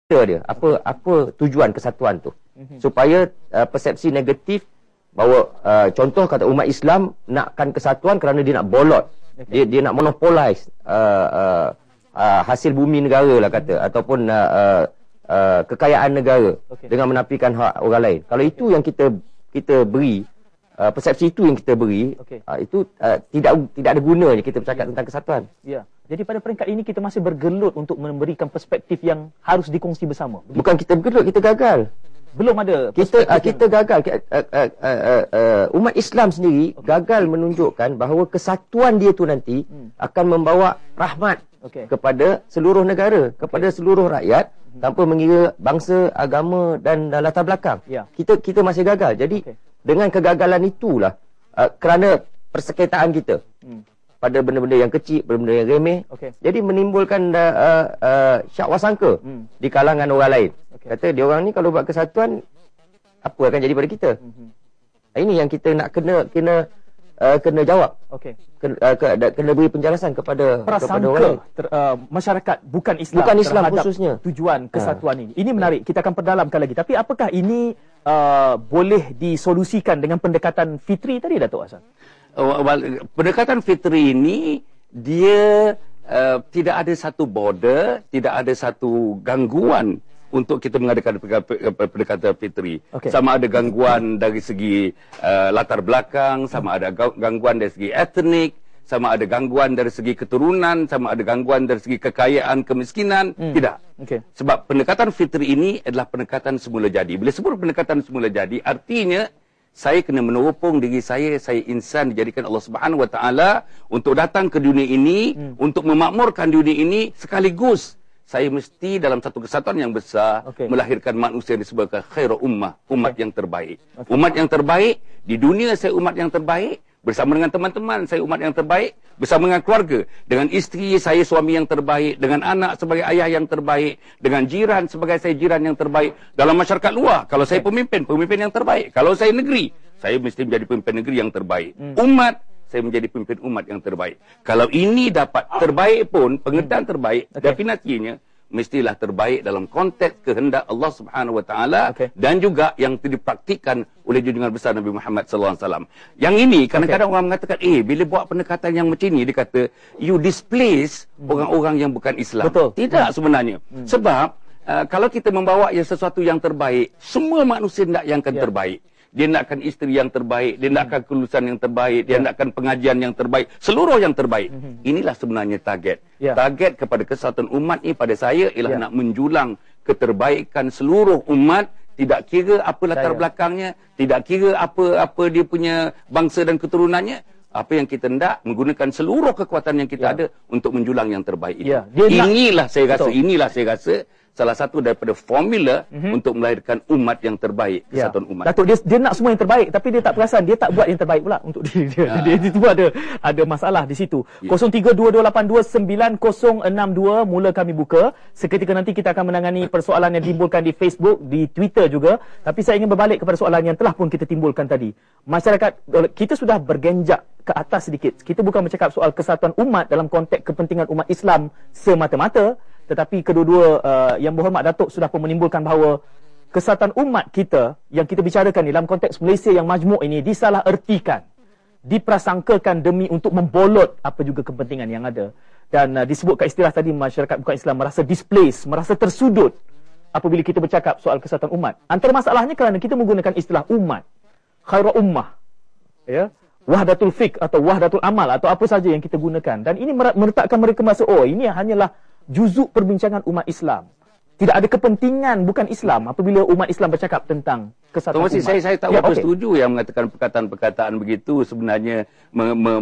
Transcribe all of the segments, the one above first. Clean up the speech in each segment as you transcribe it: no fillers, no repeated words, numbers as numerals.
dia apa tujuan kesatuan tu, supaya persepsi negatif bahawa contoh kata umat Islam nakkan kesatuan kerana dia nak bolot, dia nak monopolize hasil bumi negara lah kata, ataupun kekayaan negara dengan menafikan hak orang lain. Kalau itu yang kita beri, persepsi itu yang kita beri, itu tidak ada gunanya kita bercakap tentang kesatuan. Ya. Jadi pada peringkat ini kita masih bergelut untuk memberikan perspektif yang harus dikongsi bersama. Begitu? Bukan kita bergelut, kita gagal. Belum ada kita gagal. Umat Islam sendiri gagal menunjukkan bahawa kesatuan dia tu nanti akan membawa rahmat kepada seluruh negara, kepada seluruh rakyat, tanpa mengira bangsa, agama dan latar belakang. Kita masih gagal. Jadi dengan kegagalan itulah kerana persekitaran kita pada benda-benda yang kecil, benda-benda yang remeh, jadi menimbulkan syak wasangka di kalangan orang lain. Kata dia orang ni kalau buat kesatuan, apa akan jadi pada kita? Ini yang kita nak kena jawab. Kena beri penjelasan kepada orang lain. Masyarakat bukan Islam khususnya tujuan kesatuan ini. Ini menarik, kita akan perdalamkan lagi. Tapi apakah ini boleh disolusikan dengan pendekatan fitri tadi, Datuk Hassan? Pendekatan fitri ini dia tidak ada satu border, tidak ada satu gangguan untuk kita mengadakan pendekatan fitri. Sama ada gangguan dari segi latar belakang, sama ada gangguan dari segi etnik, sama ada gangguan dari segi keturunan, sama ada gangguan dari segi kekayaan, kemiskinan. Tidak. Sebab pendekatan fitri ini adalah pendekatan semula jadi. Bila sebut pendekatan semula jadi, artinya saya kena meneropong diri saya insan dijadikan Allah Subhanahu Wa Taala untuk datang ke dunia ini, untuk memakmurkan dunia ini, sekaligus saya mesti dalam satu kesatuan yang besar melahirkan manusia yang disebut khairu ummah, umat yang terbaik. Umat yang terbaik di dunia, saya umat yang terbaik. Bersama dengan teman-teman, saya umat yang terbaik. Bersama dengan keluarga, dengan isteri saya suami yang terbaik, dengan anak sebagai ayah yang terbaik, dengan jiran sebagai saya jiran yang terbaik. Dalam masyarakat luar, kalau saya pemimpin yang terbaik. Kalau saya negeri, saya mesti menjadi pemimpin negeri yang terbaik. Umat, saya menjadi pemimpin umat yang terbaik. Kalau ini dapat terbaik pun, pengertian terbaik, definisinya mestilah terbaik dalam konteks kehendak Allah Subhanahu Wa Taala dan juga yang dipraktikkan oleh junjungan besar Nabi Muhammad sallallahu alaihi wasallam. Yang ini kadang-kadang orang mengatakan, bila buat pendekatan yang macam ini, dia kata you displace orang-orang yang bukan Islam. Tidak sebenarnya. Sebab kalau kita membawa yang sesuatu yang terbaik, semua manusia nak yang terbaik. Dia nakkan isteri yang terbaik, dia nakkan kelulusan yang terbaik, dia nakkan pengajian yang terbaik, seluruh yang terbaik. Inilah sebenarnya target. Target kepada kesatuan umat ini pada saya ialah nak menjulang keterbaikan seluruh umat, tidak kira apa latar belakangnya, tidak kira apa dia punya bangsa dan keturunannya. Apa yang kita hendak menggunakan seluruh kekuatan yang kita ada untuk menjulang yang terbaik itu. Inilah saya rasa salah satu daripada formula untuk melahirkan umat yang terbaik, kesatuan umat. Datuk, dia nak semua yang terbaik, tapi dia tak perasan dia tak buat yang terbaik pula untuk diri dia. Itu ada masalah di situ. 0322829062 mula kami buka. Seketika nanti kita akan menangani persoalan yang timbulkan di Facebook, di Twitter juga. Tapi saya ingin berbalik kepada soalan yang telah pun kita timbulkan tadi. Masyarakat kita sudah bergenjak ke atas sedikit. Kita bukan bercakap soal kesatuan umat dalam konteks kepentingan umat Islam semata-mata, tetapi kedua-dua yang berhormat Datuk sudah pun menimbulkan bahawa kesatuan umat kita yang kita bicarakan ni dalam konteks Malaysia yang majmuk ini disalah ertikan, diprasangkakan demi untuk membolot apa juga kepentingan yang ada. Dan disebutkan istilah tadi, masyarakat bukan Islam merasa displaced, merasa tersudut apabila kita bercakap soal kesatuan umat. Antara masalahnya kerana kita menggunakan istilah umat, khairu ummah, wahdatul fiqh atau wahdatul amal atau apa saja yang kita gunakan. Dan ini meletakkan mereka merasa, ini hanyalah juzuk perbincangan umat Islam. Tidak ada kepentingan bukan Islam apabila umat Islam bercakap tentang kesatuan umat. Saya tak berapa setuju yang mengatakan perkataan-perkataan begitu sebenarnya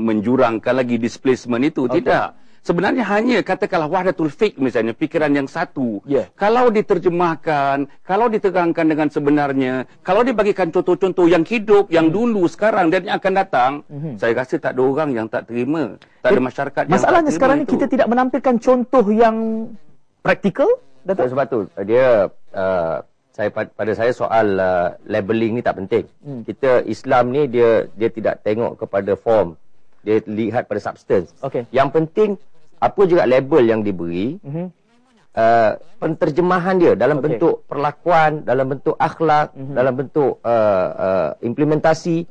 menjurangkan lagi displacement itu. Tidak. Sebenarnya hanya katakanlah wahdatul fiqh misalnya, fikiran yang satu. Kalau diterjemahkan, kalau diterangkan dengan sebenarnya, kalau dibagikan contoh-contoh yang hidup, yang dulu, sekarang dan yang akan datang, saya rasa tak ada orang yang tak terima. Tak ada masyarakat yang masalahnya sekarang ni kita tidak menampilkan contoh yang praktikal, Datuk? Sebab tu dia pada saya soal labeling ni tak penting. Kita Islam ni dia tidak tengok kepada form, dia lihat pada substance. Yang penting apa juga label yang diberi, penterjemahan dia dalam bentuk perlakuan, dalam bentuk akhlak, dalam bentuk implementasi,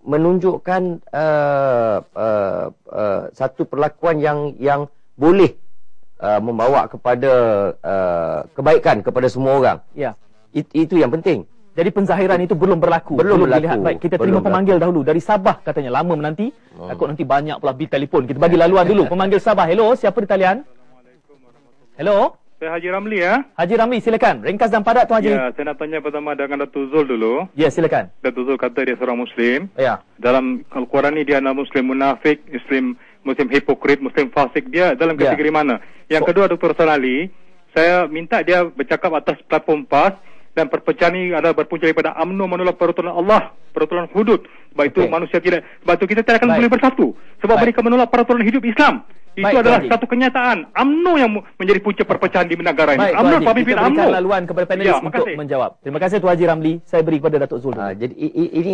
menunjukkan satu perlakuan yang boleh membawa kepada kebaikan kepada semua orang. Ya. Itu yang penting. Jadi penzahiran itu belum berlaku. Belum berlaku. Dilihat. Baik, kita terima pemanggil dahulu dari Sabah katanya. Lama menanti. Takut nanti banyak pula bil telefon. Kita bagi laluan dulu. Pemanggil Sabah. Hello, siapa di talian? Hello. Saya Haji Ramli ya. Haji Ramli, silakan. Ringkas dan padat Tuan Haji. Ya, saya nak tanya pertama dengan Datuk Zul dulu. Ya, silakan. Datuk Zul kata dia seorang Muslim. Ya. Dalam Al-Quran ni dia adalah Muslim munafik, Muslim hipokrit, Muslim fasik. Dia dalam kategori mana? Yang kedua, Dr. Hasan Ali, saya minta dia bercakap atas platform PAS dan perpecahan ini adalah berpunca daripada UMNO menolak peraturan Allah, peraturan hudud. Sebab itu manusia tidak, sebab itu kita tidak akan boleh bersatu. Sebab mereka menolak peraturan hidup Islam. Itu adalah satu kenyataan. UMNO yang menjadi punca perpecahan di negara ini. UMNO, pemimpin UMNO. Kita berikan laluan kepada panelis untuk menjawab. Terima kasih Tuan Haji Ramli. Saya beri kepada Datuk Zul. Jadi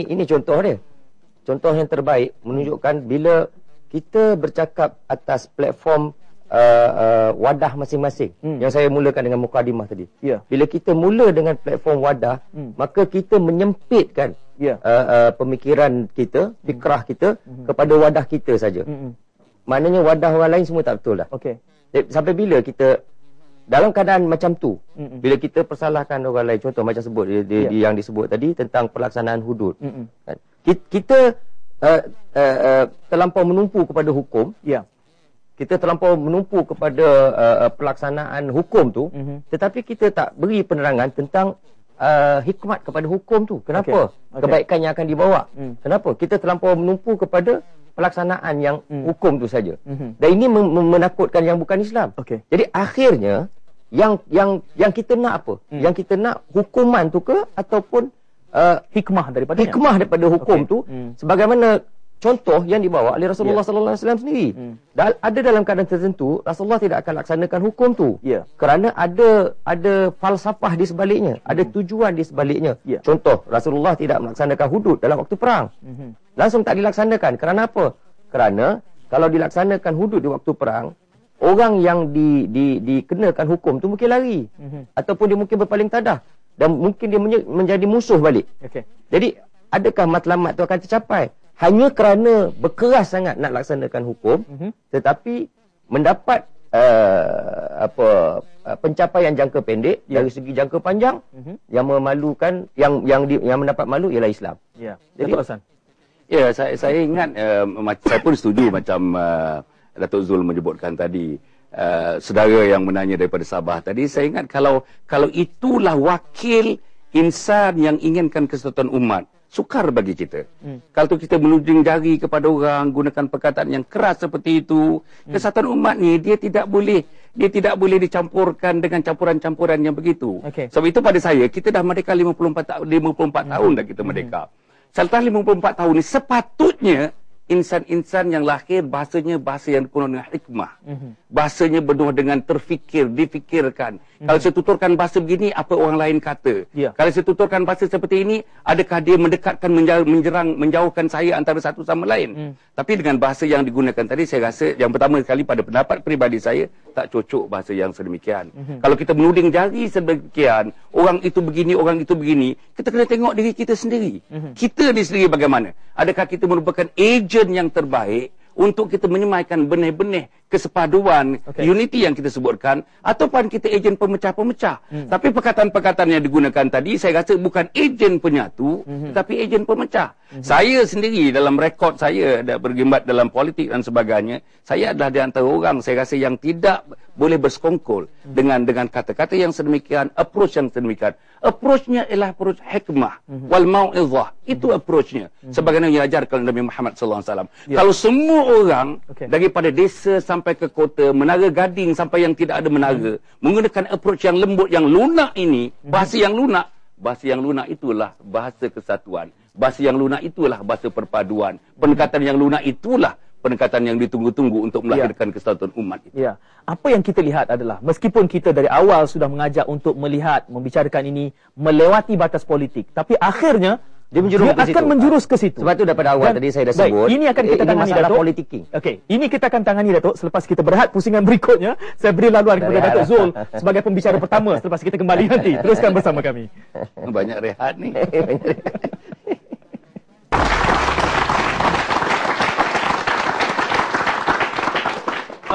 ini contoh dia. Contoh yang terbaik menunjukkan bila kita bercakap atas platform wadah masing-masing yang saya mulakan dengan mukadimah tadi. Bila kita mula dengan platform wadah, maka kita menyempitkan pemikiran kita, fikrah kita kepada wadah kita saja. Maknanya wadah orang lain semua tak betul dah. Sampai bila kita dalam keadaan macam tu, bila kita persalahkan orang lain, contoh macam sebut yang disebut tadi tentang pelaksanaan hudud, kita terlampau menumpu kepada hukum. Kita terlampau menumpu kepada pelaksanaan hukum tu, tetapi kita tak beri penerangan tentang hikmat kepada hukum tu. Kenapa? Kebaikan yang akan dibawa. Kenapa? Kita terlampau menumpu kepada pelaksanaan yang hukum tu saja. Dan ini menakutkan yang bukan Islam. Jadi akhirnya yang kita nak apa? Yang kita nak hukuman tu ke ataupun hikmah daripada hukum tu, sebagaimana contoh yang dibawa oleh Rasulullah sallallahu alaihi wasallam sendiri. Ada dalam keadaan tertentu Rasulullah tidak akan laksanakan hukum tu. Kerana ada falsafah di sebaliknya, ada tujuan di sebaliknya. Contoh, Rasulullah tidak melaksanakan hudud dalam waktu perang. Langsung tak dilaksanakan. Kerana apa? Kerana kalau dilaksanakan hudud di waktu perang, orang yang dikenakan hukum tu mungkin lari, ataupun dia mungkin berpaling tadah, dan mungkin dia menjadi musuh balik. Jadi adakah matlamat tu akan tercapai? Hanya kerana berkeras sangat nak laksanakan hukum, tetapi mendapat pencapaian jangka pendek. Dari segi jangka panjang, yang memalukan, yang mendapat malu ialah Islam. Jadi Hasan. Ya, saya ingat, saya pun setuju macam Datuk Zul menyebutkan tadi, saudara yang menanya daripada Sabah tadi. Saya ingat kalau itulah wakil insan yang inginkan kesatuan umat, sukar bagi kita. Kalau kita menunjuk jari kepada orang, gunakan perkataan yang keras seperti itu, kesatuan umat ni dia tidak boleh dicampurkan dengan campuran-campuran yang begitu. Sebab itu pada saya, kita dah merdeka 54 tahun dah kita merdeka. Selepas 54 tahun ni sepatutnya insan-insan yang lahir bahasanya bahasa yang penuh dengan hikmah. Bahasanya penuh dengan difikirkan. Kalau saya tuturkan bahasa begini, apa orang lain kata? Kalau saya tuturkan bahasa seperti ini, adakah dia mendekatkan, menjauhkan saya antara satu sama lain? Tapi dengan bahasa yang digunakan tadi, saya rasa yang pertama sekali pada pendapat peribadi saya, tak cocok bahasa yang sedemikian. Kalau kita menuding jari sedemikian, orang itu begini, orang itu begini, kita kena tengok diri kita sendiri. Kita di sendiri bagaimana? Adakah kita merupakan ejen yang terbaik untuk kita menyemaikan benih-benih kesepaduan, unity yang kita sebutkan, ataupun kita ejen pemecah-pemecah. Tapi perkataan-perkataan yang digunakan tadi, saya rasa bukan ejen penyatu, tetapi ejen pemecah. Saya sendiri dalam rekod saya berkhidmat dalam politik dan sebagainya, saya adalah di antara orang saya rasa yang tidak boleh bersekongkol dengan kata-kata yang sedemikian, approach yang sedemikian. Approach-nya ialah approach hikmah wal mau'izah. Itu approach-nya. Sebagaimana yang diajarkan Nabi Muhammad sallallahu alaihi wasallam. Kalau semua orang daripada desa sampai ke kota, menara gading sampai yang tidak ada menara, menggunakan approach yang lembut, yang lunak ini, bahasa yang lunak itulah bahasa kesatuan. Bahasa yang lunak itulah bahasa perpaduan. Pendekatan yang lunak itulah pendekatan yang ditunggu-tunggu untuk melahirkan kesatuan umat itu. Apa yang kita lihat adalah, meskipun kita dari awal sudah mengajak untuk melihat, membicarakan ini melewati batas politik, tapi akhirnya Dia akan menjurus ke situ. Sebab tu daripada awal tadi saya dah sebut. Ini akan kita tangani, masalah Datuk. Politicking. Okey, ini kita akan tangani, Datuk. Selepas kita berehat pusingan berikutnya, saya beri laluan kepada Datuk Zul sebagai pembicara pertama selepas kita kembali nanti. Teruskan bersama kami. Banyak rehat ni.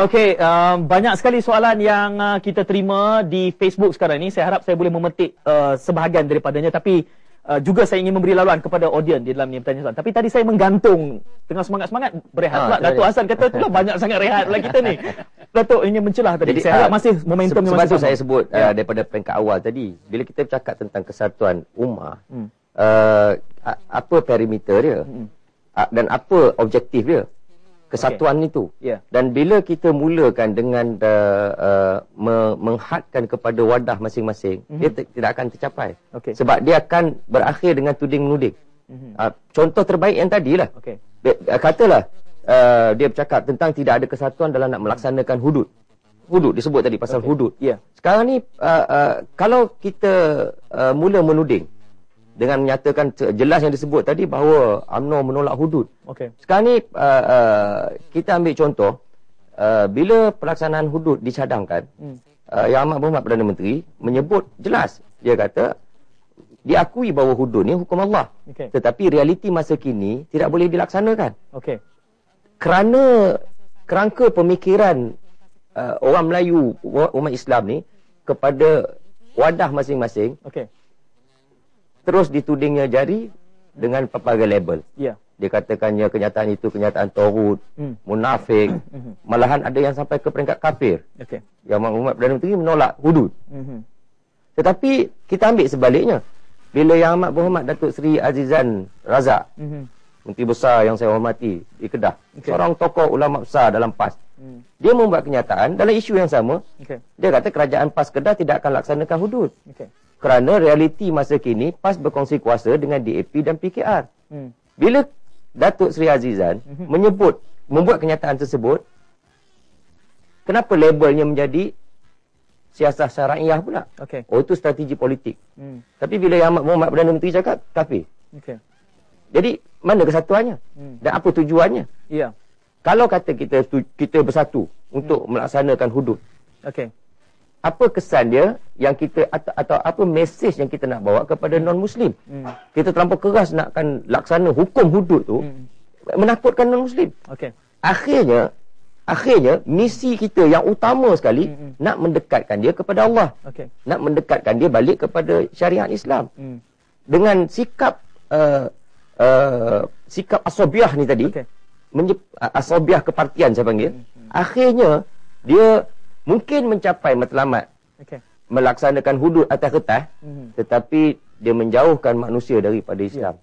Okey, banyak sekali soalan yang kita terima di Facebook sekarang ini. Saya harap saya boleh memetik sebahagian daripadanya, tapi juga saya ingin memberi laluan kepada audiens di dalam ni pertanyaan soalan. Tapi tadi saya menggantung tengah semangat-semangat berehat pula. Datuk Hassan kata itulah banyak sangat rehat pula kita ni. Datuk ingin mencelah tadi. Jadi, saya harap masih momentum ni masih sama. Sebab tu saya sebut daripada peringkat awal tadi, bila kita bercakap tentang kesatuan ummah, apa perimeter dia dan apa objektif dia. Kesatuan itu. Dan bila kita mulakan dengan menghadkan kepada wadah masing-masing, dia tidak akan tercapai. Sebab dia akan berakhir dengan tuding-menuding. Contoh terbaik yang tadilah. Katalah dia bercakap tentang tidak ada kesatuan dalam nak melaksanakan hudud. Hudud disebut tadi pasal hudud. Sekarang ni kalau kita mula menuding dengan menyatakan jelas yang disebut tadi bahawa UMNO menolak hudud. Sekarang ni kita ambil contoh, bila pelaksanaan hudud dicadangkan, Yang Amat Berhormat Perdana Menteri menyebut jelas, dia kata diakui bahawa hudud ni hukum Allah, tetapi realiti masa kini tidak boleh dilaksanakan. Kerana kerangka pemikiran orang Melayu, umat Islam ni kepada wadah masing-masing, terus ditudingnya jari dengan pelbagai label. Dia katakannya kenyataan itu kenyataan Tauhid, munafik, malahan ada yang sampai ke peringkat kafir. Yang Amat Perdana Menteri menolak hudud. Tetapi kita ambil sebaliknya. Bila Yang Amat Berhormat Datuk Seri Azizan Razak, Menteri Besar yang saya hormati di Kedah, seorang tokoh ulama besar dalam PAS, dia membuat kenyataan dalam isu yang sama. Dia kata kerajaan PAS Kedah tidak akan laksanakan hudud. Kerana realiti masa kini PAS berkongsi kuasa dengan DAP dan PKR. Bila Datuk Seri Azizan membuat kenyataan tersebut, kenapa labelnya menjadi siasah syariah pula? Oh, itu strategi politik. Tapi bila Yang Amat Berhormat Perdana Menteri cakap kafir. Jadi mana kesatuannya? Dan apa tujuannya? Kalau kata kita bersatu untuk melaksanakan hudud, apa kesan dia yang kita atau apa mesej yang kita nak bawa kepada non-Muslim? Kita terlampau keras nakkan laksana hukum hudud tu, menakutkan non-Muslim. Akhirnya misi kita yang utama sekali nak mendekatkan dia kepada Allah, nak mendekatkan dia balik kepada syariat Islam. Dengan sikap sikap asobiah ni tadi, asobiah kepartian saya panggil, akhirnya dia mungkin mencapai matlamat melaksanakan hudud atas kertas, tetapi dia menjauhkan manusia daripada Islam.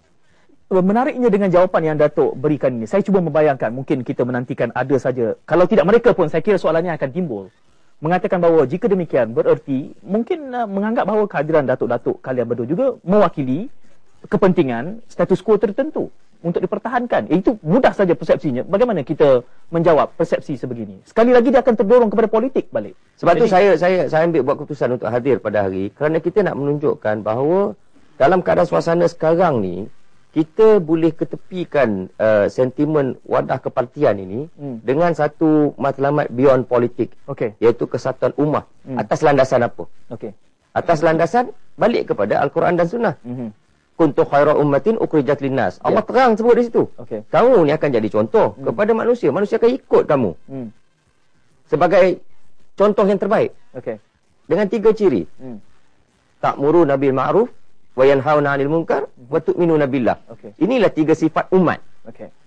Menariknya dengan jawapan yang Datuk berikan ini, saya cuba membayangkan, mungkin kita menantikan ada saja, kalau tidak mereka pun, saya kira soalannya akan timbul, mengatakan bahawa jika demikian bererti mungkin menganggap bahawa kehadiran datuk-datuk kalian berdua juga mewakili kepentingan status quo tertentu untuk dipertahankan. Itu mudah saja persepsinya. Bagaimana kita menjawab persepsi sebegini? Sekali lagi dia akan terdorong kepada politik balik. Sebab tu saya ambil buat keputusan untuk hadir pada hari, kerana kita nak menunjukkan bahawa dalam keadaan suasana sekarang ni, kita boleh ketepikan sentimen wadah kepartian ini dengan satu matlamat beyond politik, iaitu kesatuan ummah. Atas landasan apa? Atas landasan balik kepada Al-Quran dan Sunnah. Kuntu khairu ummatin ukhrijat linnas. Allah terang sebut di situ. Kamu ni akan jadi contoh kepada manusia. Manusia akan ikut kamu sebagai contoh yang terbaik. Dengan 3 ciri. Ta'muruna bil ma'ruf wa yanhauna 'anil munkar wa tu'minuna billah. Inilah 3 sifat umat.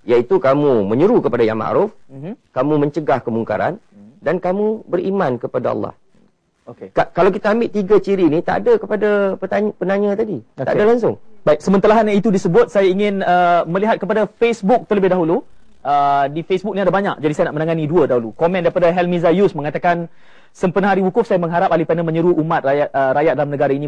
Iaitu kamu menyeru kepada yang ma'ruf, kamu mencegah kemungkaran, dan kamu beriman kepada Allah. Kalau kita ambil 3 ciri ni, tak ada kepada penanya tadi. Tak ada langsung. Baik, sementara itu disebut, saya ingin melihat kepada Facebook terlebih dahulu. Di Facebook ni ada banyak, jadi saya nak menangani 2 dahulu. Komen daripada Helmi Zayus mengatakan, sempena hari wukuf saya mengharap ahli panel menyeru umat rakyat dalam negara ini